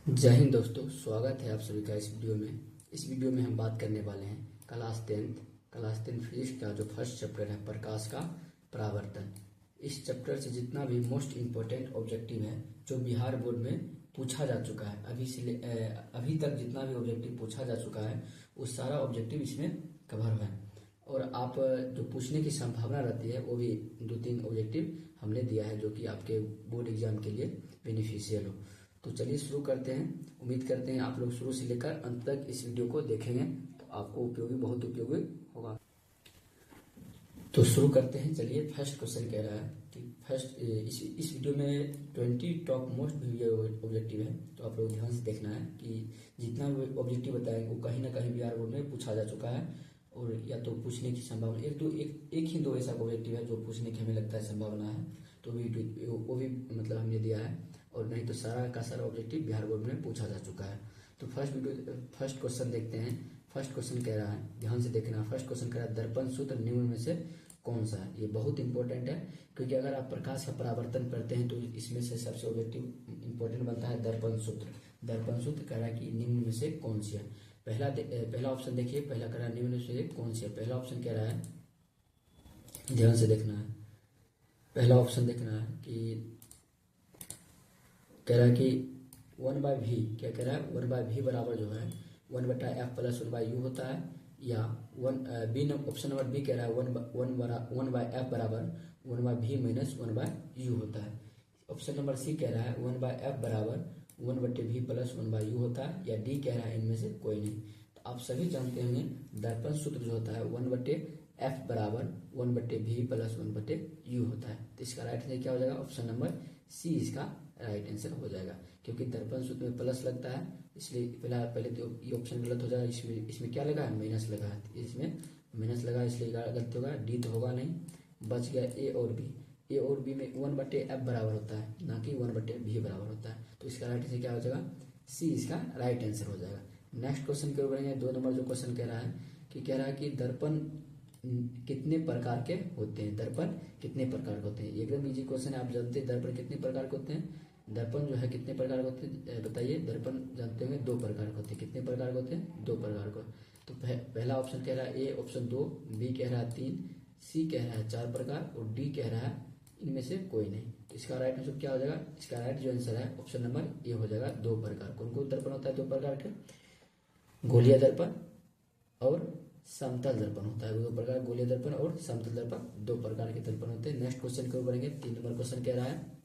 जय हिंद दोस्तों, स्वागत है आप सभी का इस वीडियो में हम बात करने वाले हैं क्लास टेंथ फिजिक्स का जो फर्स्ट चैप्टर है प्रकाश का परावर्तन। इस चैप्टर से जितना भी मोस्ट इम्पोर्टेंट ऑब्जेक्टिव है जो बिहार बोर्ड में पूछा जा चुका है, अभी तक जितना भी ऑब्जेक्टिव पूछा जा चुका है वो सारा ऑब्जेक्टिव इसमें कवर है। और आप जो पूछने की संभावना रहती है वो भी 2-3 ऑब्जेक्टिव हमने दिया है जो कि आपके बोर्ड एग्जाम के लिए बेनिफिशियल हो। तो चलिए शुरू करते हैं। उम्मीद करते हैं आप लोग शुरू से लेकर अंत तक इस वीडियो को देखेंगे तो आपको बहुत उपयोगी होगा। तो शुरू करते हैं। चलिए, फर्स्ट क्वेश्चन कह रहा है कि इस वीडियो में 20 टॉप मोस्ट ऑब्जेक्टिव है, तो आप लोग ध्यान से देखना है कि जितना भी ऑब्जेक्टिव बताएंगे वो कहीं ना कहीं बिहार बोर्ड में पूछा जा चुका है और या तो पूछने की संभावना एक ही दो ऐसा ऑब्जेक्टिव है जो पूछने की हमें लगता है संभावना है, तो वो भी मतलब हमने दिया है, और नहीं तो सारा का सारा ऑब्जेक्टिव बिहार बोर्ड में पूछा जा चुका है। तो फर्स्ट क्वेश्चन देखते हैं। फर्स्ट क्वेश्चन कह रहा है, ध्यान से देखना। फर्स्ट क्वेश्चन कह रहा है दर्पण सूत्र निम्न में से कौन सा है। ये बहुत इंपॉर्टेंट है क्योंकि अगर आप प्रकाश का परावर्तन करते हैं तो इसमें से सबसे ऑब्जेक्टिव इंपॉर्टेंट बनता है दर्पण सूत्र। दर्पण सूत्र कह रहा है कि निम्न में से कौन सी है। पहला ऑप्शन देखिए, पहला कह रहा है निम्न में से कौन सी है। पहला ऑप्शन कह रहा है, ध्यान से देखना है, पहला ऑप्शन देखना है कि कह रहा है कि 1/v, क्या कह रहा है 1/v बराबर जो है 1/f प्लस 1/u होता है, या ऑप्शन नंबर बी कह रहा है 1/f बराबर 1/v माइनस 1/u होता है। ऑप्शन नंबर सी कह रहा है 1/f बराबर 1/v प्लस 1/u होता है, या डी कह रहा है इनमें से कोई नहीं। तो आप सभी जानते होंगे दर्पण सूत्र जो होता है 1/f बराबर 1/v प्लस 1/u होता है। तो इसका राइट आंसर क्या हो जाएगा, ऑप्शन नंबर सी इसका राइट आंसर हो जाएगा, क्योंकि दर्पण सूत्र में प्लस लगता है, इसलिए पहले तो ये ऑप्शन गलत हो जाएगा। इसमें क्या लगा है, माइनस लगा है, इसमें माइनस लगा इसलिए गलत होगा। डी तो होगा नहीं, बच गया ए और बी। ए और बी में 1/f बराबर होता है, ना कि 1/v बराबर होता है। तो इसका राइट आंसर क्या हो जाएगा, सी इसका राइट आंसर हो जाएगा। नेक्स्ट क्वेश्चन के ऊपर बढ़ेंगे। 2 नंबर जो क्वेश्चन कह रहा है कि दर्पण कितने प्रकार के होते हैं। दर्पण कितने प्रकार के होते हैं, एकदम इजी क्वेश्चन है। आप जानते हैं दर्पण कितने प्रकार के होते हैं। दर्पण जो है कितने प्रकार के होते हैं बताइए। दर्पण जानते होंगे 2 प्रकार के होते हैं। कितने प्रकार के होते हैं, 2 प्रकार के। तो पहला ऑप्शन कह रहा है ए, ऑप्शन 2, बी कह रहा है 3, सी कह रहा है 4 प्रकार, और डी कह रहा है इनमें से कोई नहीं। तो इसका राइट आंसर क्या हो जाएगा, इसका राइट जो आंसर है ऑप्शन नंबर ए हो जाएगा। 2 प्रकार। कौन कौन दर्पण होता है 2 प्रकार के, गोलीय दर्पण और समतल दर्पण होता है। 2 प्रकार, गोलीय दर्पण और समतल दर्पण, 2 प्रकार के दर्पण होते हैं। नेक्स्ट क्वेश्चन के ऊपर बढ़ेंगे। 3 नंबर क्वेश्चन कह रहा है,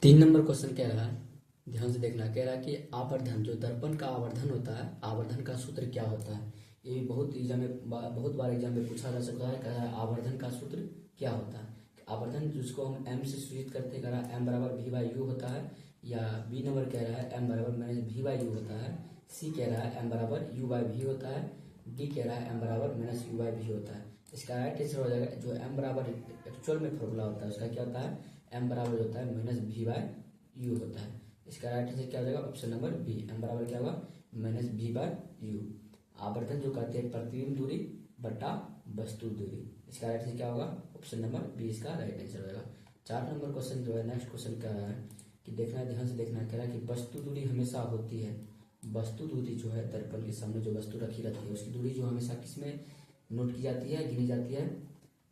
3 नंबर क्वेश्चन कह रहा है, ध्यान से देखना। कह रहा है कि आवर्धन, जो दर्पण का आवर्धन होता है, आवर्धन का सूत्र क्या होता है। ये भी बहुत बार एग्जाम में पूछा जा सकता है। कह रहा है आवर्धन का सूत्र क्या होता है। आवर्धन जिसको हम m से सूचित करते हैं, कह रहा है m बराबर v/u होता है, या बी नंबर कह रहा है m बराबर माइनस v/u होता है, सी कह रहा है m बराबर u/v होता है, डी कह रहा है m बराबर माइनस u/v होता है। इसका राइट आंसर हो जाएगा जो m बराबर एक्चुअल में फॉर्मूला होता है उसका क्या होता है, m बराबर होता है माइनस v/u होता है। इसका राइट आंसर क्या हो जाएगा, ऑप्शन नंबर बी, m बराबर क्या होगा माइनस v/u। आवर्धन जो कहते हैं प्रतिबिंब दूरी बटा वस्तु दूरी। इसका राइट आंसर क्या होगा, ऑप्शन नंबर बी इसका राइट आंसर होगा। 4 नंबर क्वेश्चन जो है, नेक्स्ट क्वेश्चन कह रहा है कि देखना, ध्यान से देखना। कह रहा है कि वस्तु दूरी हमेशा होती है, वस्तु दूरी जो है दर्पण के सामने जो वस्तु रखी रहती है उसकी दूरी जो हमेशा किसमें नोट की जाती है, गिनी जाती है।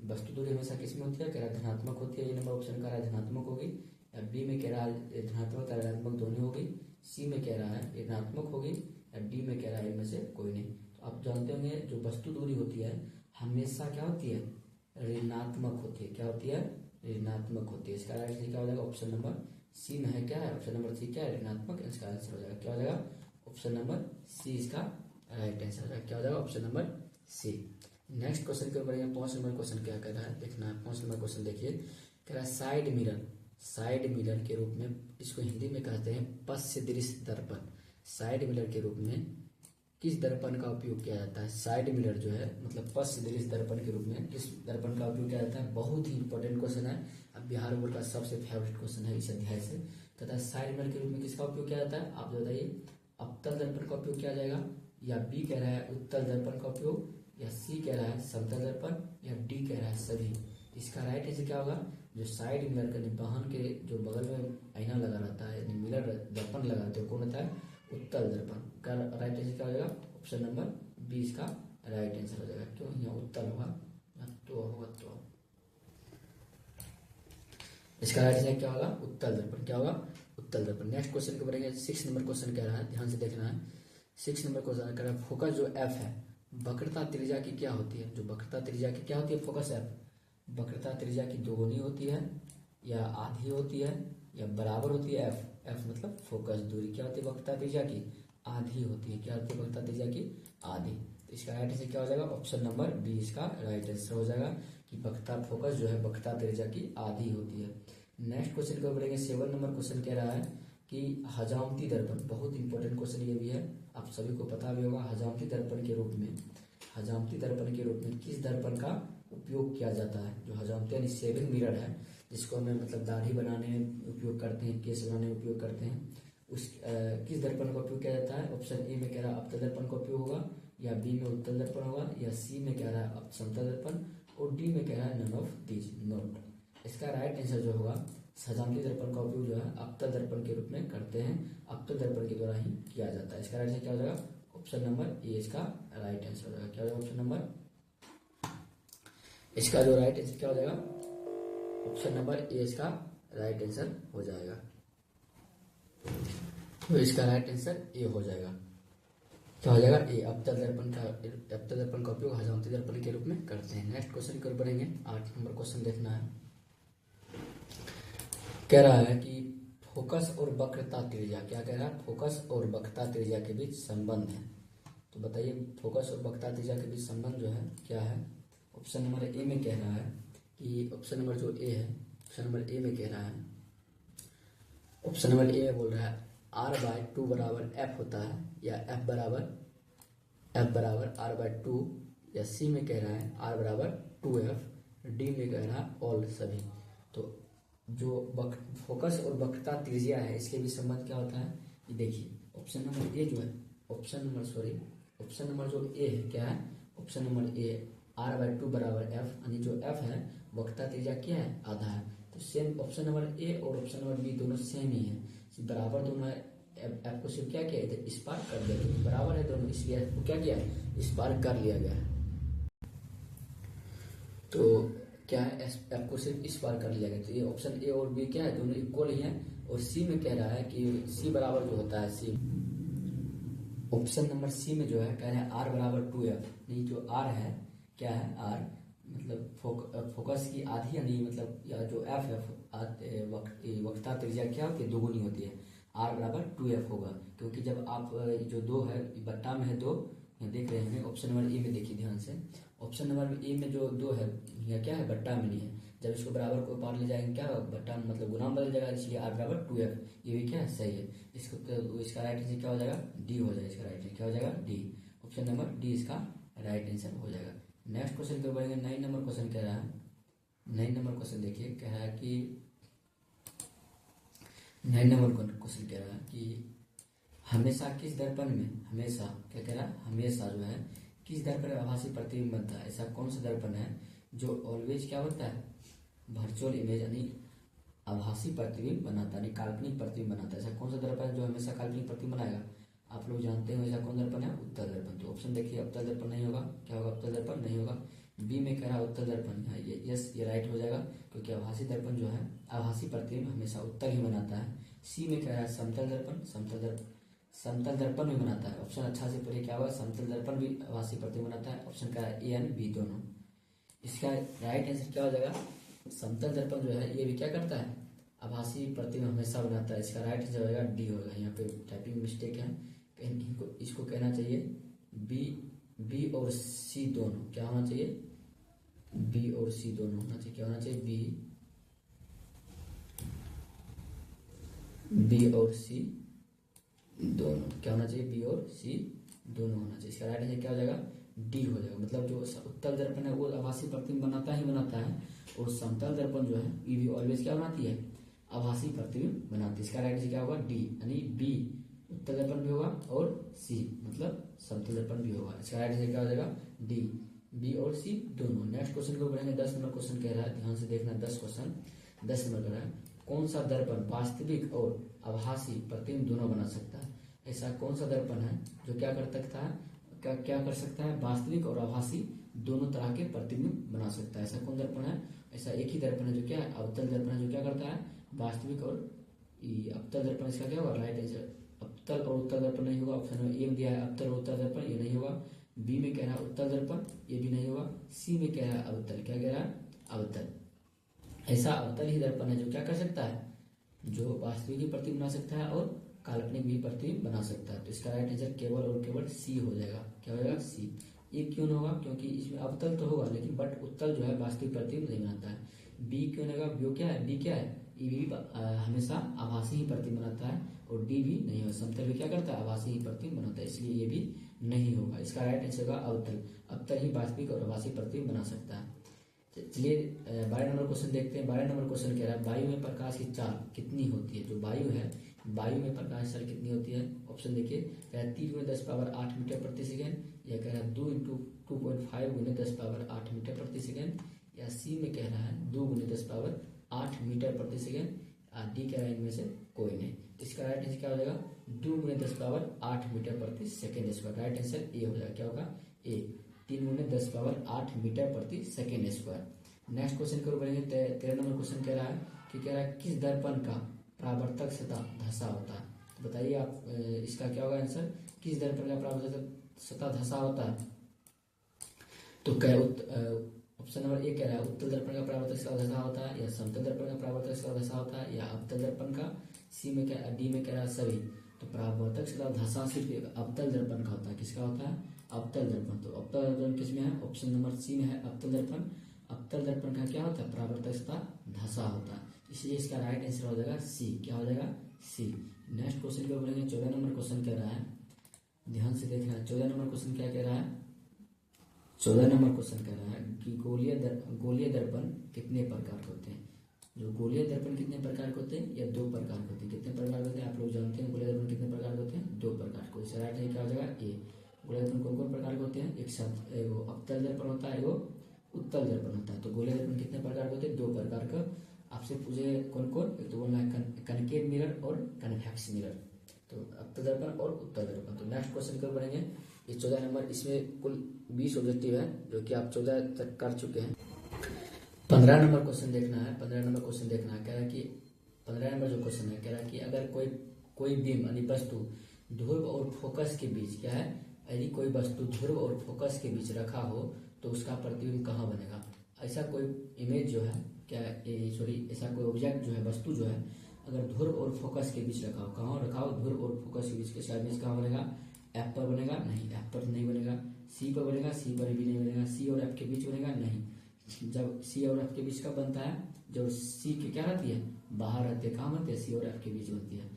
वस्तु दूरी हमेशा किसमें होती है, कह रहा है धनात्मक होती है। ये नंबर ऑप्शन कह रहा है धनात्मक होगी, या बी में कह रहा है धनात्मक या ऋणात्मक दोनों होगी, सी में कह रहा है ऋणात्मक होगी, या डी में कह रहा है इनमें से कोई नहीं। तो आप जानते होंगे जो वस्तु दूरी होती है हमेशा क्या होती है, ऋणात्मक होती है। क्या होती है, ऋणात्मक होती है। इसका राइट आंसर क्या हो जाएगा, ऑप्शन नंबर सी में है, क्या है ऑप्शन नंबर सी, क्या है ऋणात्मक। इसका आंसर हो जाएगा क्या हो जाएगा, ऑप्शन नंबर सी इसका राइट आंसर हो जाएगा। क्या हो जाएगा, option number C. Next question के ऊपर 5 नंबर क्वेश्चन क्या कह रहा है, देखना है। 5 नंबर क्वेश्चन देखिए, कह रहा है साइड मिरर, साइड मिरर के रूप में, इसको हिंदी में कहते हैं पश्च दृश्य दर्पण। साइड मिरर के रूप में किस दर्पण का उपयोग किया जाता है। साइड मिरर जो है मतलब पश्च दृश्य दर्पण के रूप में किस दर्पण का उपयोग किया जाता है। बहुत ही इंपॉर्टेंट क्वेश्चन है, अब बिहार बोर्ड का सबसे फेवरेट क्वेश्चन है इस अध्याय से। कहता है साइड मिरर के रूप में किसका उपयोग किया जाता है, आप बताइए। अवतल दर्पण का उपयोग किया जाएगा, या बी कह रहा है उत्तल दर्पण का उपयोग, या सी कह रहा है समतल दर्पण, या डी कह रहा है सभी। इसका राइट आंसर क्या होगा, जो साइड मिरर का वाहन के जो बगल में आईना लगा रहता है यानी मिरर दर्पण लगा रहते हैं कौन होता है? उत्तल दर्पण का राइट आंसर क्या हो जाएगा? ऑप्शन नंबर बी इसका राइट आंसर हो जाएगा। क्यों? यहाँ उत्तल होगा तो होगा तो इसका राइट आंसर क्या होगा? उत्तल दर्पण। क्या होगा? उत्तल दर्पण। नेक्स्ट क्वेश्चन को बढ़ेंगे। 6 नंबर क्वेश्चन कह रहा है, ध्यान से देखना है। 6 नंबर क्वेश्चन कह रहा है फोकस जो एफ है वक्रता त्रिज्या की क्या होती है? जो वक्रता त्रिज्या की क्या होती है? फोकस एफ वक्रता त्रिज्या की दोगुनी होती है या आधी होती है या बराबर होती है? एफ मतलब फोकस दूरी क्या होती है वक्रता त्रिज्या की? आधी होती है। क्या होती है वक्रता त्रिज्या की? आधी। तो इसका राइट आंसर क्या हो जाएगा? ऑप्शन नंबर बी इसका राइट आंसर हो जाएगा कि वक्रता फोकस जो है वक्रता त्रिज्या की आधी होती है। नेक्स्ट क्वेश्चन को बढ़ेंगे। 7 नंबर क्वेश्चन कह रहा है कि हजामती दर्पण, बहुत इंपॉर्टेंट क्वेश्चन ये भी है, आप सभी को पता भी होगा। हजामती दर्पण के रूप में, हजामती दर्पण के रूप में किस दर्पण का उपयोग किया जाता है? जो हजामती यानी शेविंग मिरर है जिसको हमें मतलब दाढ़ी बनाने में उपयोग करते हैं, केस बनाने में उपयोग करते हैं, उस किस दर्पण का उपयोग किया जाता है? ऑप्शन ए में कह रहा है अवतल दर्पण का उपयोग होगा, या बी में उत्तल दर्पण होगा, या सी में कह रहा है समतल दर्पण, और डी में कह रहा है नन ऑफ दीज नॉट। इसका राइट आंसर जो होगा हजामती दर्पण का उपयोग जो है अवतल दर्पण के रूप में करते हैं, अवतल दर्पण के द्वारा ही किया जाता है। इसका राइट आंसर क्या हो जाएगा? ऑप्शन नंबर ए इसका राइट आंसर हो जाएगा। क्या हो जाएगा ऑप्शन नंबर? इसका जो राइट आंसर क्या हो जाएगा? ऑप्शन नंबर ए इसका राइट आंसर हो जाएगा। तो इसका राइट आंसर ए हो जाएगा। क्या हो जाएगा? ए अवतल दर्पण का उपयोग हजामती दर्पण के रूप में करते हैं। नेक्स्ट क्वेश्चन की ओर बढ़ेंगे। 8 नंबर क्वेश्चन देखना है। कह रहा है कि फोकस और वक्रता त्रिज्या, क्या कह रहा है? फोकस और वक्रता त्रिज्या के बीच संबंध है। तो बताइए फोकस और वक्रता त्रिज्या के बीच संबंध जो है क्या है? ऑप्शन नंबर ए में कह रहा है कि ऑप्शन नंबर जो ए है, ऑप्शन नंबर ए में कह रहा है, ऑप्शन नंबर ए में बोल रहा है r/2 बराबर एफ होता है, या एफ बराबर r/2, या सी में कह रहा है r बराबर 2f, डी में कह रहा है ऑल सभी। तो जो फोकस और वक्रता त्रिज्या है इसके बीच संबंध क्या होता है? ये देखिए ऑप्शन नंबर ए जो है, ऑप्शन नंबर जो ए है क्या है? ऑप्शन नंबर ए r/2 बराबर एफ, यानी जो एफ है वक्रता त्रिज्या क्या है? आधा है। तो सेम ऑप्शन नंबर ए और ऑप्शन नंबर बी दोनों सेम ही है, बराबर दोनों है। एफ को सिर्फ क्या किया इधर इस पार कर दिया, क्योंकि बराबर है दोनों इसलिए एफ को क्या किया इस पार कर लिया गया है। तो क्या है? एफ को सिर्फ इस पार कर लिया गया। तो ये ऑप्शन ए और बी क्या है? दोनों इक्वल ही है। और सी में कह रहा है कि सी बराबर जो होता है सी, ऑप्शन नंबर सी में जो है कह रहे हैं r बराबर 2f, नहीं जो r है क्या है? r मतलब फोकस की आधी, यानी मतलब या जो f है वक्रता त्रिज्या क्या होती है? दोगुनी होती है। r बराबर 2f होगा, क्योंकि जब आप जो 2 है बट्टा में है 2, यहाँ देख रहे हैं। ऑप्शन नंबर ए में देखिए ध्यान से, ऑप्शन नंबर ए में जो 2 है यह क्या है? बट्टा में नहीं है। जब इसको बराबर को पार ले जाएंगे क्या बट्टा मतलब गुना बदल जाएगा, इसलिए r बराबर 2f, ये भी क्या है? सही है। इसका राइट आंसर क्या हो जाएगा? डी हो जाएगा। इसका राइट आंसर क्या हो जाएगा? डी। ऑप्शन नंबर डी इसका राइट आंसर हो जाएगा। नेक्स्ट क्वेश्चन पे बढ़ेंगे। 9 नंबर क्वेश्चन कह रहा है, 9 नंबर क्वेश्चन देखिए, कह रहा है कि 9 नंबर क्वेश्चन कह रहा है कि हमेशा किस दर्पण में, हमेशा क्या कह रहा है? हमेशा जो है किस दर्पण में आभासी प्रतिबिंब बनता है? ऐसा कौन सा दर्पण है जो ऑलवेज क्या बनता है? वर्चुअल इमेज यानी आभासी प्रतिबिंब बनाता है, यानी काल्पनिक प्रतिबिंब बनाता है। ऐसा कौन सा दर्पण है जो हमेशा काल्पनिक प्रतिबिंब बनाएगा? आप लोग जानते हो ऐसा कौन दर्पण है? उत्तल दर्पण। तो ऑप्शन देखिए उत्तल दर्पण नहीं होगा। क्या होगा? उत्तल दर्पण नहीं होगा। बी में कह रहा है उत्तल दर्पण है, ये यस ये राइट हो जाएगा, क्योंकि आभासी दर्पण जो है आभासी प्रतिबिंब हमेशा उत्तल ही बनाता है। सी में कह रहा है समतल दर्पण, समतल दर्पण भी बनाता है। ऑप्शन अच्छा से पढ़िए क्या होगा? समतल दर्पण भी आभासी प्रतिबिंब बनाता है। ऑप्शन कह रहा है ए एंड बी दोनों। इसका राइट आंसर क्या हो जाएगा? समतल दर्पण जो है ये भी क्या करता है? आभासी प्रतिबिंब हमेशा बनाता है। इसका राइट आंसर हो जाएगा डी होगा। यहाँ पे टाइपिंग मिस्टेक है, इसको कहना चाहिए बी और सी दोनों। क्या होना चाहिए? बी और सी दोनों होना चाहिए। क्या होना चाहिए? बी और सी दोनों। क्या होना चाहिए? बी और सी दोनों होना चाहिए। इसका राइट आंसर क्या हो जाएगा? डी हो जाएगा। मतलब जो उत्तल दर्पण है वो आभासी प्रतिबिंब बनाता है, और समतल दर्पण जो है ये भी ऑलवेज क्या बनाती है? आभासी प्रतिबिंब बनाती है। इसका राइट आंसर क्या होगा? डी, यानी बी उत्तल दर्पण भी होगा और सी मतलब समतल दर्पण भी होगा। इसका राइट आंसर क्या हो जाएगा? डी, बी और सी दोनों। नेक्स्ट क्वेश्चन को बढ़ेंगे। 10 नंबर क्वेश्चन कह रहा है, ध्यान से देखना। 10 क्वेश्चन 10 नंबर कह रहा है कौन सा दर्पण वास्तविक और आभासी प्रतिबिंब दोनों बना सकता है। ऐसा कौन सा दर्पण है जो क्या कर सकता है, क्या कर सकता है, वास्तविक और आभासी दोनों तरह के प्रतिबिंब बना सकता है। ऐसा कौन दर्पण है, ऐसा एक ही दर्पण है जो क्या है, अवतल दर्पण है, जो क्या करता है वास्तविक और अवतल दर्पण। इसका क्या होगा राइट आंसर, अवतल और उत्तल दर्पण नहीं होगा। ऑप्शन में ए में दिया है अवतल और उत्तल दर्पण, ये नहीं होगा। बी में कह रहा है उत्तल दर्पण, ये भी नहीं होगा। सी में कह रहा है अवतल, क्या कह रहा है अवतल। ऐसा अवतल ही दर्पण है जो क्या कर सकता है, जो वास्तविक भी प्रतिबिंब बना सकता है और काल्पनिक भी प्रतिबिंब बना सकता है। तो इसका राइट आंसर केवल और केवल सी हो जाएगा। क्या हो जाएगा सी। ये क्यों नहीं होगा, क्योंकि इसमें अवतल तो होगा लेकिन बट उत्तल जो है वास्तविक प्रतिबिंब नहीं बनाता है। बी क्यों नहीं होगा, बी क्या है, बी क्या है, ये भी हमेशा आभासी ही प्रतिबिंब बनाता है और डी भी नहीं होगा। समतल भी क्या करता है, आभासी ही प्रतिबिंब बनाता है, इसलिए ये भी नहीं होगा। इसका राइट आंसर होगा अवतल। अवतल ही वास्तविक और आभासी प्रतिबिंब बना सकता है। चलिए 12 नंबर क्वेश्चन देखते हैं। 12 नंबर क्वेश्चन कह रहा है वायु में प्रकाश की चाल कितनी होती है। जो वायु है, वायु में प्रकाश चाल कितनी होती है। ऑप्शन देखिए, कह रहा है 3 × 10⁸ मीटर प्रति सेकेंड, या कह रहा है 2 × 2.5 × 10⁸ मीटर प्रति सेकेंड, या सी में कह रहा है 2 × 10⁸ मीटर प्रति सेकेंड, डी कह रहा है इनमें से कोई नहीं। इसका राइट आंसर क्या हो जाएगा, 2 × 10⁸ मीटर प्रति सेकेंड। इसका राइट आंसर ए हो जाएगा। क्या होगा ए, 3 × 10⁸ मीटर प्रति सेकेंड स्क्वायर। नेक्स्ट क्वेश्चन की ओर बढ़ेंगे। 13 नंबर क्वेश्चन कह रहा है कि कह रहा है किस दर्पण का परावर्तक सतह धसा होता है। तो बताइए आप, इसका क्या होगा आंसर, किस दर्पण का परावर्तक सतह धसा होता है। तो ऑप्शन नंबर ए कह रहा है उत्तल दर्पण का परावर्तक सतह धसा होता है, या समतल दर्पण का परावर्तक सतह धसा होता है, या अवतल दर्पण का। सी में क्या, डी में कह रहा है सभी। तो परावर्तक सतह धसा सिर्फ अवतल दर्पण का होता है। किसका होता है, अवतल दर्पण। तो अवतल दर्पण किसमें है, ऑप्शन नंबर सी में है अवतल दर्पण। अवतल दर्पण का क्या होता है, परावर्तक सतह धसा होता है, इसलिए इसका राइट आंसर हो जाएगा सी। क्या हो जाएगा सी। नेक्स्ट क्वेश्चन को बोलेंगे। 14 नंबर क्वेश्चन कह रहा है, ध्यान से देखना है। 14 नंबर क्वेश्चन क्या कह रहा है, 14 नंबर क्वेश्चन कह रहा है कि गोलीय दर्पण कितने प्रकार के होते हैं। जो गोलीय दर्पण कितने प्रकार के होते हैं, या 2 प्रकार के होते हैं। कितने प्रकार के होते हैं आप लोग जानते हैं, गोलीय दर्पण कितने प्रकार के होते हैं, 2 प्रकार के। इसका राइट आंसर क्या हो जाएगा ए। गोलीय दर्पण कौन कौन प्रकार के होते हैं, एक अवतल दर्पण होता है, एगो उत्तल दर्पण होता है। तो गोलीय दर्पण कितने प्रकार के होते हैं, 2 प्रकार का। आपसे पूछे कौन कौन, एक तो बोलना है कनकेव मिरर और कन्वेक्स मिरर। तो अवतल दर्पण और उत्तल दर्पण। तो नेक्स्ट क्वेश्चन की ओर बढ़ेंगे। ये 14 नंबर, इसमें कुल 20 ऑब्जेक्टिव है जो कि आप 14 तक कर चुके हैं। 15 नंबर क्वेश्चन देखना है। 15 नंबर क्वेश्चन देखना है, कह रहा है कि 15 नंबर जो क्वेश्चन है, कह रहा है कि अगर कोई बीम यानी वस्तु ध्रुव और फोकस के बीच, क्या है, यदि कोई वस्तु ध्रुव और फोकस के बीच रखा हो तो उसका प्रतिबिंब कहाँ बनेगा। ऐसा कोई इमेज जो है, क्या ऐसा कोई ऑब्जेक्ट जो है, वस्तु जो है, अगर ध्रुव और फोकस के बीच रखा हो, कहाँ रखा हो, ध्रुव और फोकस के बीच के साइड में कहाँ बनेगा, एफ पर बनेगा, नहीं एफ पर नहीं बनेगा। सी पर बनेगा, सी पर भी नहीं बनेगा। सी और एफ के बीच बनेगा, नहीं। जब सी और एफ के बीच का बनता है, जब सी के क्या रहती है, बाहर रहती है, कहाँ बनती है, सी और एफ के बीच बनती है।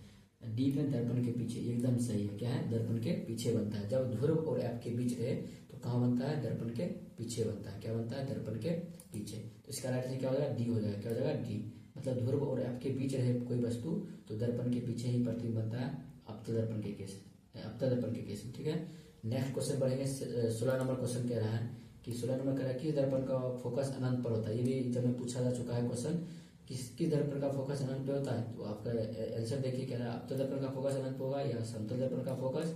डी में दर्पण के पीछे, एकदम सही है। क्या है, दर्पण के पीछे बनता है। जब ध्रुव और एफ के बीच रहे तो कहाँ बनता है, दर्पण के पीछे बनता है। क्या बनता है, दर्पण के पीछे। तो इसका राइट आंसर क्या हो जाएगा, डी हो जाएगा। क्या हो जाएगा, डी। मतलब ध्रुव और एफ के बीच रहे कोई वस्तु तो दर्पण के पीछे ही प्रतिबिंब बनता है, अवतल दर्पण के केस, अवतल दर्पण के केस में। ठीक है, नेक्स्ट क्वेश्चन बढ़ेंगे। 16 नंबर क्वेश्चन कह रहा है कि 16 नंबर कह रहा है किस दर्पण का फोकस अनंत पर होता है। ये भी एग्जाम में पूछा जा चुका है क्वेश्चन, किस दर्पण का फोकस अनंत पे होता है। तो आपका आंसर देखिए, कह रहा है अवतल दर्पण का फोकस अनंत होगा, या समतल दर्पण का फोकस,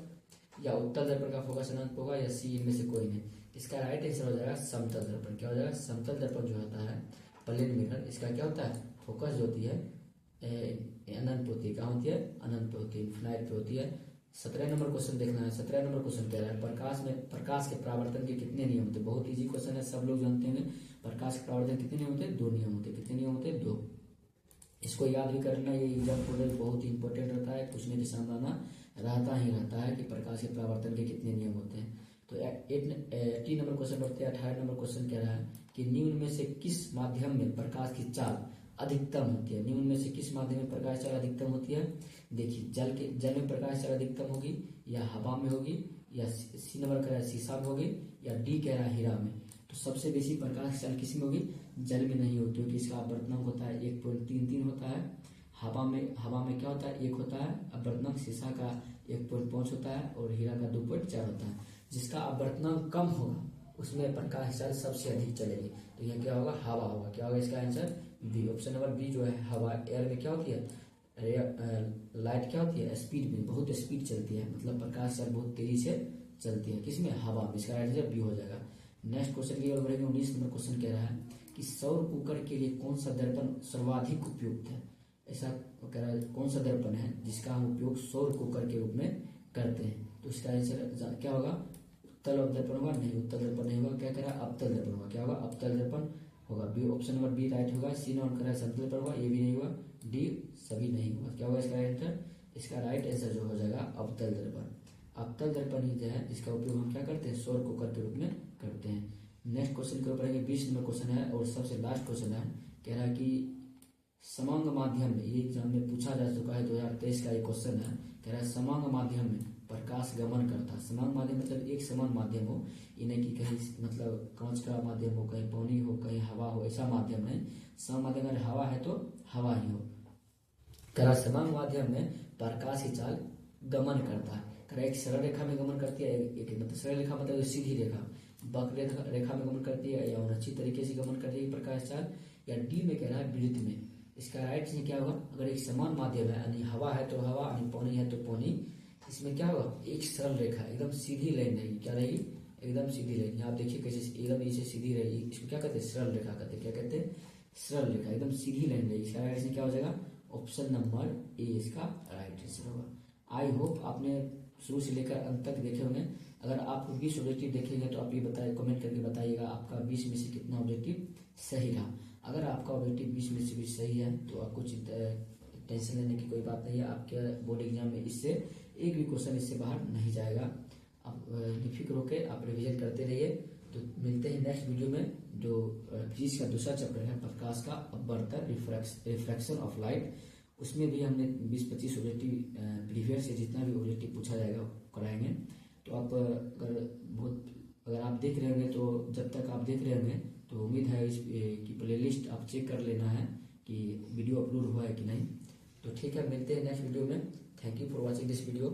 या उत्तल दर्पण का फोकस अनंत होगा, या सी इनमें से कोई नहीं। इसका राइट आंसर हो जाएगा समतल दर्पण। क्या हो जाएगा, समतल दर्पण जो होता है, प्लेन मिरर, इसका क्या होता है, फोकस जो होती है अनंत होती है। कहाँ होती है, अनंत पे होती है, इन्फिनाइट पे होती है। 17 नंबर क्वेश्चन देखना है। 17 नंबर क्वेश्चन कह रहा है प्रकाश के परावर्तन के कितने नियम होते हैं। बहुत इजी क्वेश्चन है, सब लोग जानते हैं। प्रकाश के परावर्तन कितने नियम होते हैं, 2 नियम होते हैं। कितने नियम होते हैं, 2। इसको याद भी करना, ये एग्जाम पोर्टल बहुत ही इंपॉर्टेंट रहता है, पूछने की संभावना रहता है कि प्रकाश के परावर्तन के कितने नियम होते हैं। तो 18 नंबर क्वेश्चन बढ़ते हैं। 18 नंबर क्वेश्चन कह रहा है कि निम्न में से किस माध्यम में प्रकाश की चाल अधिकतम होती है। निम्न में से किस माध्यम में प्रकाश चाल अधिकतम होती है। देखिए, जल में प्रकाश चाल अधिकतम होगी, या हवा में होगी, या सी नंबर कह रहा है शीशा में होगी, या डी कह रहा है हीरा में। तो सबसे बेसी प्रकाश चाल किस में होगी, जल में नहीं होती, क्योंकि इसका अपवर्तनांक होता है 1.33 होता है। हवा में क्या होता है, 1 होता है अपवर्तनांक। शीशा का 1.5 होता है, और हीरा का 2.4 होता है। जिसका अपवर्तनांक कम होगा उसमें प्रकाश चाल सबसे अधिक चलेगी। तो यह क्या होगा, हवा होगा। क्या होगा इसका answer, B. Option number B जो है हवा, एयर में क्या होती है, लाइट क्या होती है, स्पीड में, बहुत स्पीड चलती है, मतलब प्रकाश चाल बहुत तेजी से चलती है, किसमें, हवा में। इसका राइट आंसर बी हो जाएगा। नेक्स्ट क्वेश्चन की ओर बढ़ेंगे। 19 नंबर क्वेश्चन कह रहा है कि सौर कुकर के लिए कौन सा दर्पण सर्वाधिक उपयुक्त है। ऐसा कह रहा है कौन सा दर्पण है जिसका हम उपयोग सौर कुकर के रूप में करते हैं। तो इसका आंसर क्या होगा, उत्तल दर्पण होगा, नहीं उत्तल दर्पण नहीं होगा, क्या कह रहा है, अवतल दर्पण होगा। क्या होगा, अवतल दर्पण होगा। B, option number B right होगा। सी नॉन कर रहा है समतल दर्पण होगा, ये भी नहीं होगा। डी सभी नहीं होगा। क्या होगा इसका आंसर, इसका राइट आंसर जो हो जाएगा अवतल दर्पण। अवतल दर्पण ही जो है इसका उपयोग हम क्या करते हैं, सौर कुकर के रूप में करते हैं। नेक्स्ट क्वेश्चन के ऊपर पढ़ेंगे। 20 नंबर क्वेश्चन है और सबसे लास्ट क्वेश्चन है। कह रहा है कि समांग माध्यम में, ये एग्जाम में पूछा जा चुका है, 2023 का ये क्वेश्चन है। कह रहा है समांग माध्यम में प्रकाश गमन करता है। समांग माध्यम मतलब एक समान माध्यम हो, ये नहीं कि कहीं मतलब कांच का माध्यम हो, कहीं पानी हो, कहीं हवा हो, ऐसा माध्यम नहीं। समान माध्यम अगर हवा है तो हवा ही हो। कह रहा समांग माध्यम में प्रकाश की चाल गमन करता है। कह रहा एक सरल रेखा में गमन करती है, एक मतलब सरल रेखा मतलब सीधी रेखा, वक्र रेखा में गमन करती है, या अच्छी तरीके से गमन करती है प्रकाश चाल, या डी में कह रहा है वृत्त में। इसका राइट से क्या होगा, अगर एक समान माध्यम है यानी हवा है तो हवा, यानी पानी है तो पानी, इसमें क्या होगा, एक सरल रेखा, एकदम सीधी लाइन रहेगी। क्या रहेगी, एकदम सीधी लाइन। यहाँ आप देखिए कैसे एकदम नीचे सीधी रहेगी, इसको क्या कहते हैं, सरल रेखा कहते हैं। क्या कहते हैं, सरल रेखा, एकदम सीधी लाइन रहेगी। इसका राइट से क्या हो जाएगा, ऑप्शन नंबर ए इसका राइट आंसर होगा। आई होप आपने शुरू से लेकर अंत तक देखे होंगे। अगर आप 20 ऑब्जेक्टिव देखेंगे तो आप ये बताइए, कमेंट करके बताइएगा आपका 20 में से कितना ऑब्जेक्टिव सही रहा। अगर आपका ऑब्जेक्टिव 20 में से भी सही है तो आपको टेंशन लेने की कोई बात नहीं है। आपके बोर्ड एग्जाम में इससे एक भी क्वेश्चन इससे बाहर नहीं जाएगा। आप निफिक्र होकर आप रिविजन करते रहिए। तो मिलते हैं नेक्स्ट वीडियो में, जो फिजिक्स का दूसरा चैप्टर है प्रकाश का अपवर्तन, रिफ्रैक्शन ऑफ लाइट। उसमें भी हमने 20-25 ऑब्जेक्टिव प्रीवियस से जितना भी ऑब्जेक्टिव पूछा जाएगा कराएंगे। तो आप अगर आप देख रहे होंगे, तो जब तक आप देख रहे होंगे तो उम्मीद है इस की प्लेलिस्ट आप चेक कर लेना है कि वीडियो अपलोड हुआ है कि नहीं। तो ठीक है, मिलते हैं नेक्स्ट वीडियो में। Thank you for watching this video.